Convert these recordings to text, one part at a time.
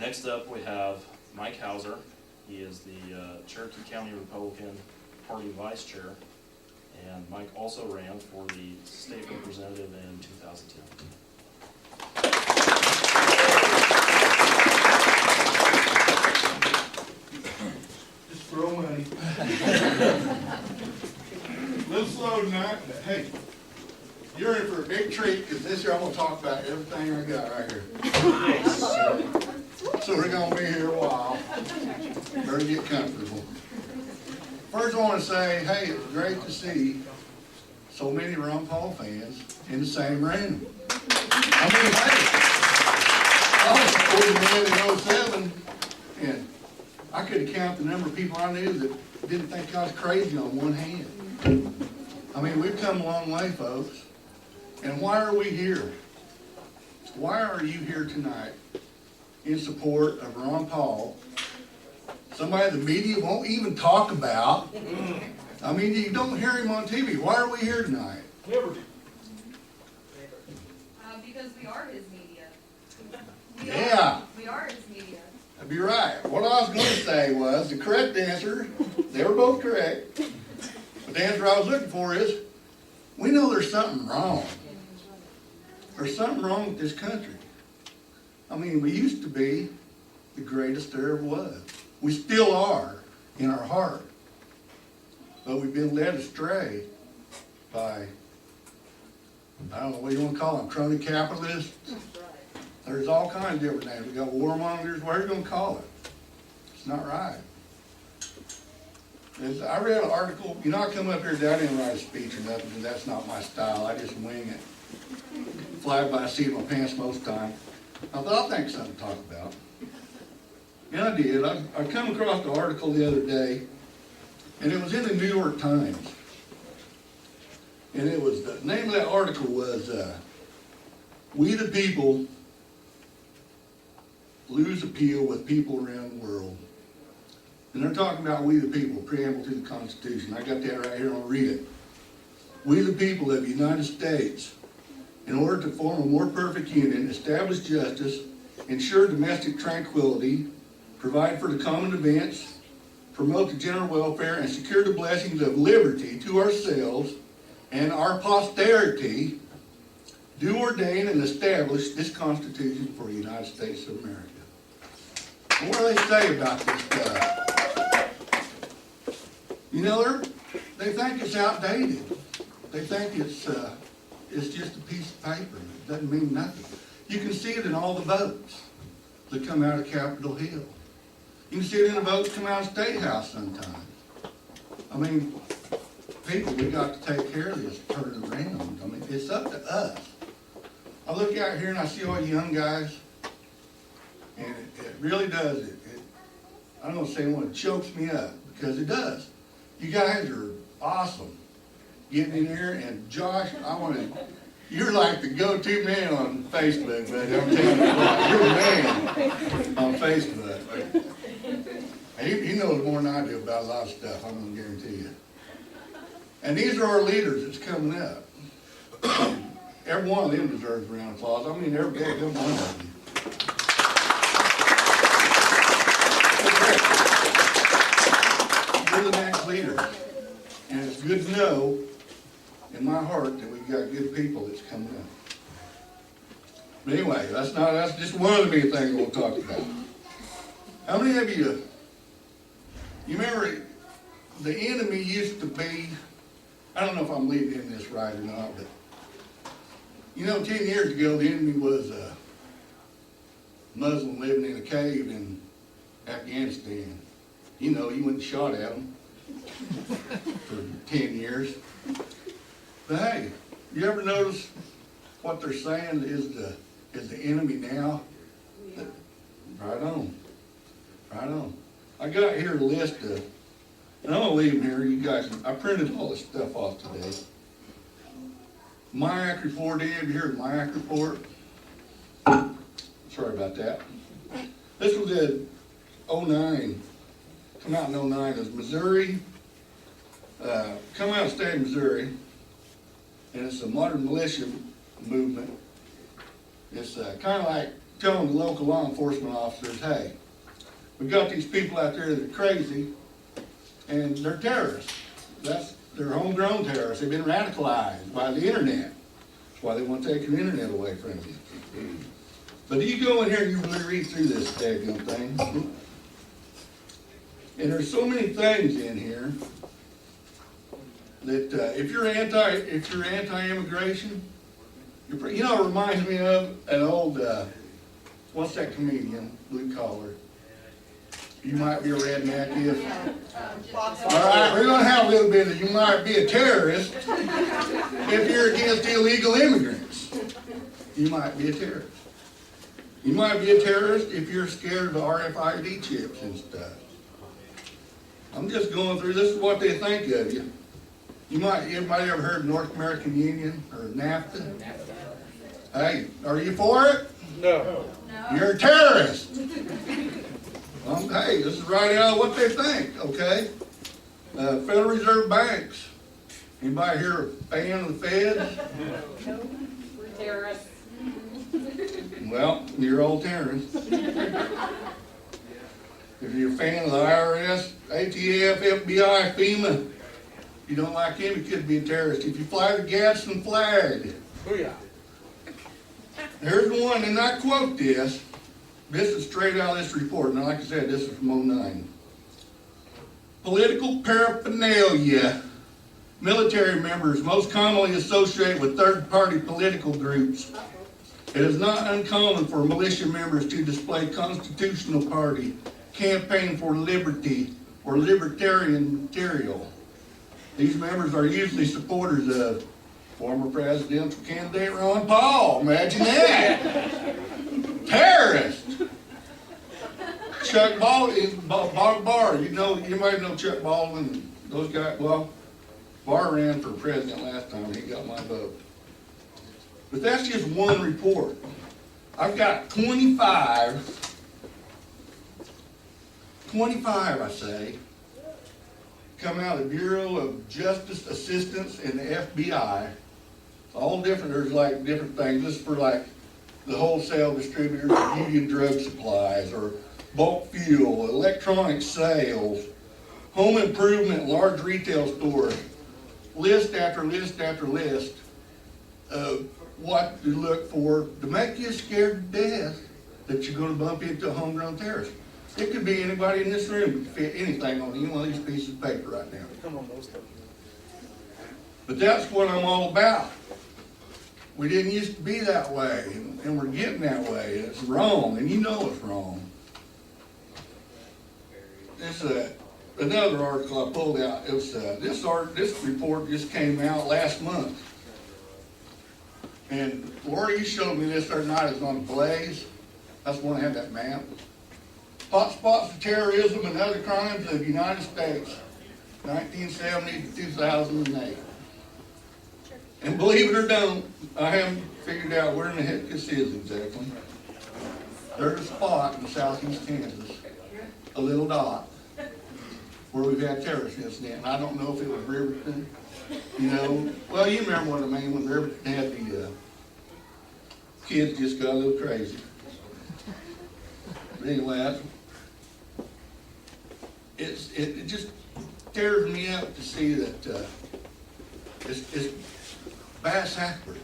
Next up, we have Mike Hauser. He is the Cherokee County Republican Party Vice Chair. And Mike also ran for the state representative in 2010. Just throw money. A little slow tonight, but hey, you're in for a big treat, because this year I'm gonna talk about everything I got right here. So we're gonna be here a while. Better get comfortable. First, I want to say, hey, it's great to see so many Ron Paul fans in the same room. I mean, hey, I was supporting man in 07, and I couldn't count the number of people I knew that didn't think I was crazy on one hand. I mean, we've come a long way, folks. And why are we here? Why are you here tonight in support of Ron Paul? Somebody the media won't even talk about. I mean, you don't hear him on TV. Why are we here tonight? Never. Because we are his media. We are his media. That'd be right. What I was going to say was the correct answer. They were both correct. But the answer I was looking for is, we know there's something wrong. There's something wrong with this country. I mean, we used to be the greatest there ever was. We still are in our heart. But we've been led astray by, I don't know what you want to call them, crony capitalists. There's all kinds of different names. We got warmongers, whatever you're going to call it. It's not right. I read an article, you know, I come up here today, I didn't write a speech or nothing, because that's not my style. I just wing it. Fly by the seat of my pants most of the time. I thought, I'll think of something to talk about. And I did. I come across the article the other day, and it was in the New York Times. And it was, the name of that article was, We the People Lose Appeal with People Around the World. And they're talking about we the people, preamble to the Constitution. I got that right here, I'll read it. We the people of the United States, in order to form a more perfect union, establish justice, ensure domestic tranquility, provide for the common events, promote the general welfare, and secure the blessings of liberty to ourselves and our posterity, do ordain and establish this Constitution for the United States of America. And what do they say about this stuff? You know, they think it's outdated. They think it's just a piece of paper. It doesn't mean nothing. You can see it in all the votes that come out of Capitol Hill. You can see it in the votes that come out of State House sometimes. I mean, people, we got to take care of this, turn it around. I mean, it's up to us. I look out here and I see all you young guys, and it really does. I don't want to say it chokes me up, because it does. You guys are awesome. Getting in here, and Josh, you're like the go-to man on Facebook, buddy. I'm telling you what, you're the man on Facebook. He knows more than I do about a lot of stuff, I'm going to guarantee you. And these are our leaders that's coming up. Every one of them deserves a round of applause. I mean, every one of you. You're the next leaders. And it's good to know in my heart that we've got good people that's coming up. But anyway, that's just one of the many things we'll talk about. How many of you remember the enemy used to be, I don't know if I'm leading in this right or not, but you know, 10 years ago the enemy was a Muslim living in a cave in Afghanistan. You know, you went and shot at them for 10 years. But hey, you ever notice what they're saying is the enemy now? Right on. Right on. I got here a list of, and I'm going to leave them here. You guys, I printed all this stuff off today. MIAC report, any of you heard of MIAC report? Sorry about that. This was in 09. Come out in 09. It was Missouri. Come out of the state of Missouri. And it's a modern militia movement. It's kind of like telling the local law enforcement officers, hey, we got these people out there that are crazy, and they're terrorists. They're homegrown terrorists. They've been radicalized by the internet. That's why they want to take your internet away from you. But you go in here and you really read through this daggone thing, and there's so many things in here that if you're anti-immigration, you know, it reminds me of an old, what's that comedian, blue collar? You might be a redneck if. All right, we're gonna have a little bit of, you might be a terrorist if you're against illegal immigrants. You might be a terrorist. You might be a terrorist if you're scared of the RFID chips and stuff. I'm just going through, this is what they think of you. Everybody ever heard of North American Union or NAFTA? Hey, are you for it? No. You're a terrorist. Hey, this is right out of what they think, okay? Federal Reserve Banks. Anybody here a fan of the Feds? We're terrorists. Well, you're all terrorists. If you're a fan of the IRS, ATF, FBI, FEMA, you don't like him, you could be a terrorist. If you fly the Gadsden flag, Booyah. there's one, and I quote this. This is straight out of this report. Now, like I said, this is from 2009. Political paraphernalia. Military members most commonly associate with third-party political groups. It is not uncommon for militia members to display constitutional party, campaign for liberty, or libertarian material. These members are usually supporters of former presidential candidate Ron Paul. Imagine that. Terrorist. Chuck Baldwin, Barr, you might know Chuck Baldwin, those guys. Well, Barr ran for president last time, he got my vote. But that's just one report. I've got 25 I say, come out of the Bureau of Justice Assistance and the FBI. It's all different, there's like different things. This is for like the wholesale distributors of beauty and drug supplies, or bulk fuel, electronic sales, home improvement, large retail stores. List after list after list of what to look for to make you scared to death that you're going to bump into a homegrown terrorist. It could be anybody in this room could fit anything on any one of these pieces of paper right now. Come on, those things. But that's what I'm all about. We didn't used to be that way, and we're getting that way. It's wrong, and you know it's wrong. This another article I pulled out. It was this report just came out last month, and Laura, you showed me this the other night. It's on Blaze. That's when I had that map. Hotspots of terrorism and other crimes of the United States, 1970 to 2008. And believe it or don't, I haven't figured out where in the heck this is exactly. There's a spot in southeast Kansas, a little dot, where we've had terrorist incident. And I don't know if it was Riverton, Well, you remember what I mean when Riverton had the kids just got a little crazy. But anyway, it just tears me up to see that it's bass backwards,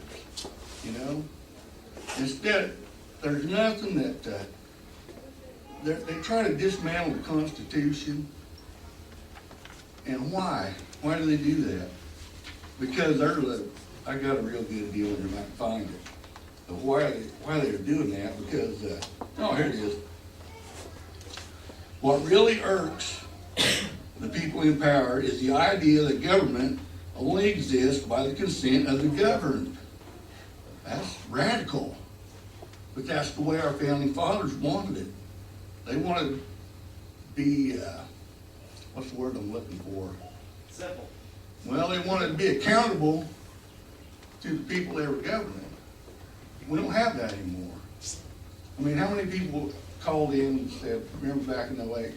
Instead, there's nothing that they try to dismantle the Constitution. And why? Why do they do that? Because I got a real good deal and I might find it. But why they're doing that? Because here it is. What really irks the people in power is the idea that government only exists by the consent of the governed. That's radical. But that's the way our founding fathers wanted it. They wanted to be, what's the word I'm looking for? Simple. Well, they wanted to be accountable to the people they were governing. We don't have that anymore. I mean, how many people called in and said, remember back in 2008,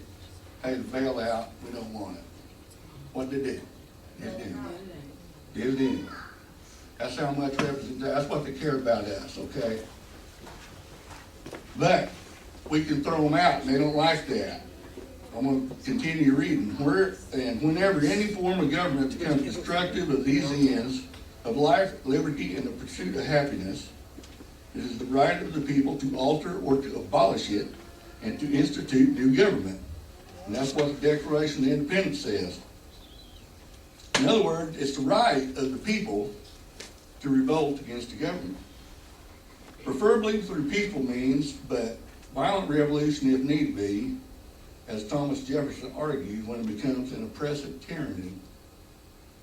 hey, the bailout, we don't want it. What did they do? It did. That's how much representation, that's what they care about us, okay? But we can throw them out, and they don't like that. I'm gonna continue reading. Whenever any form of government becomes destructive of these ends of life, liberty, and the pursuit of happiness, it is the right of the people to alter or to abolish it and to institute new government. And that's what the Declaration of Independence says. In other words, it's the right of the people to revolt against the government. Preferably through peaceful means, but violent revolution if need be, as Thomas Jefferson argued, when it becomes an oppressive tyranny.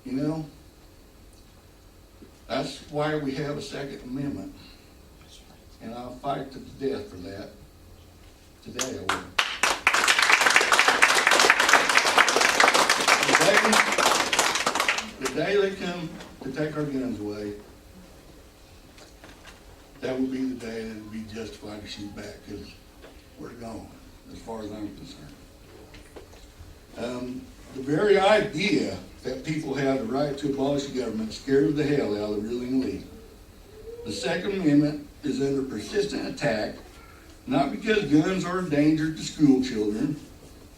You know, that's why we have a Second Amendment. And I'll fight to the death for that. Today I will. The day they come to take our guns away, that will be the day that it will be justified to shoot back, because we're gone, as far as I'm concerned. The very idea that people have the right to abolish the government scares the hell out of the ruling elite. The Second Amendment is under persistent attack, not because guns are a danger to school children,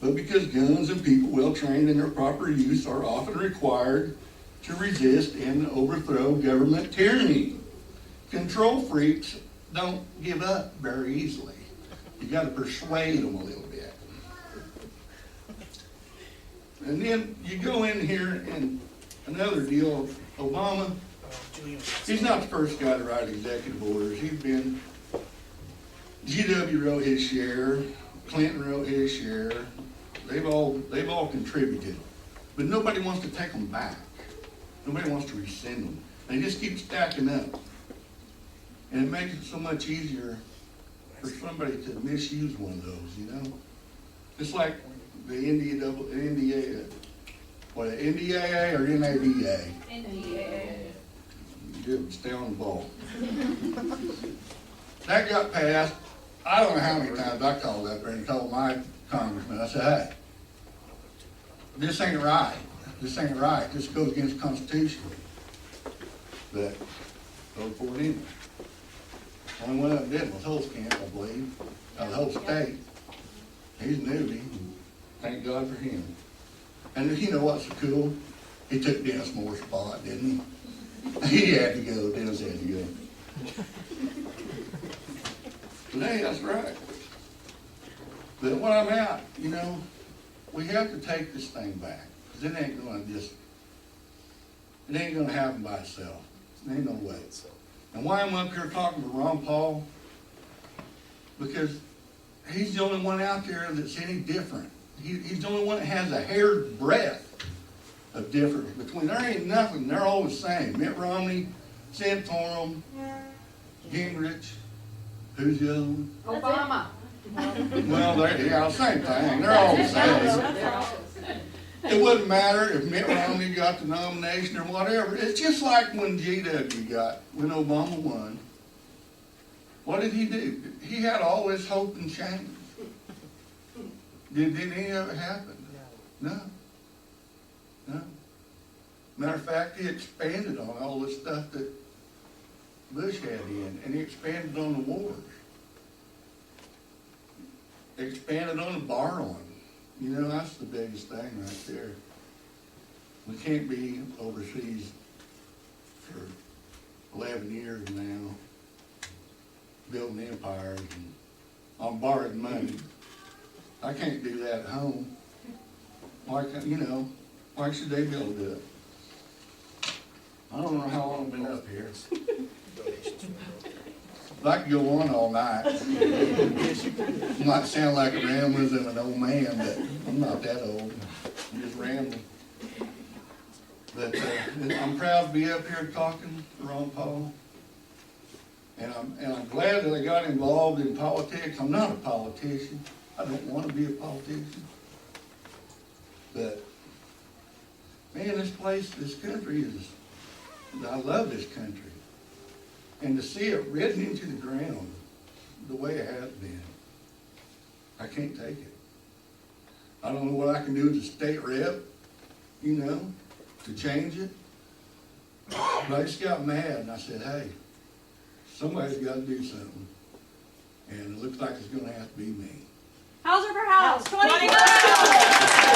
but because guns and people well trained in their proper use are often required to resist and overthrow government tyranny. Control freaks don't give up very easily. You got to persuade them a little bit. And then you go in here and another deal, Obama, he's not the first guy to write executive orders. He's been, GW wrote his share, Clinton wrote his share. They've all contributed, but nobody wants to take them back. Nobody wants to rescind them. They just keep stacking up. And it makes it so much easier for somebody to misuse one of those, you know? Just like the NDAA or NADA. NDAA. Good, stay on the ball. That got passed. I don't know how many times I called up there and told my congressman, I said, hey, this ain't right. This ain't right. This goes against the Constitution. But vote for it anyway. Only one of them did was Holtzcamp, I believe, out of the whole state. He's a newbie. Thank God for him. And you know what's so cool? He took Dennis Moore's spot, didn't he? He had to go. Dennis had to go. But hey, that's right. But what I'm at, you know, we have to take this thing back. Because it ain't gonna happen by itself. There ain't no way. And why I'm up here talking to Ron Paul? Because he's the only one out there that's any different. He's the only one that has a hair's breadth of difference between. There ain't nothing. They're all the same. Mitt Romney, Santorum, Gingrich. Who's the other one? Obama. Well, same thing. They're all the same. It wouldn't matter if Mitt Romney got the nomination or whatever. It's just like when when Obama won. What did he do? He had all this hope and change. Did any of it happen? No. Matter of fact, he expanded on all the stuff that Bush had in, and he expanded on the wars. Expanded on the borrowing. You know, that's the biggest thing right there. We can't be overseas for 11 years now, building empires and on borrowed money. I can't do that at home. Why should they be able to do it? I don't know how long I've been up here. I could go on all night. I might sound like a rambling and an old man, but I'm not that old. I'm just rambling. But I'm proud to be up here talking to Ron Paul. And I'm glad that I got involved in politics. I'm not a politician. I don't want to be a politician. But, man, this country I love this country. And to see it ridden into the ground the way it has been, I can't take it. I don't know what I can do as a state rep, to change it. But I just got mad and I said, hey, somebody's got to do something. And it looks like it's gonna have to be me. Hauser for House, 2012.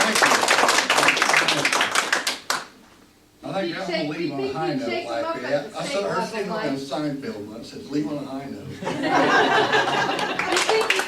Thank you. I think You I'm shake- gonna leave on a you high think note you'd shake them like up at that. the I state saw her level, sitting on Mike? Seinfeld once, says leave on a high note. You think you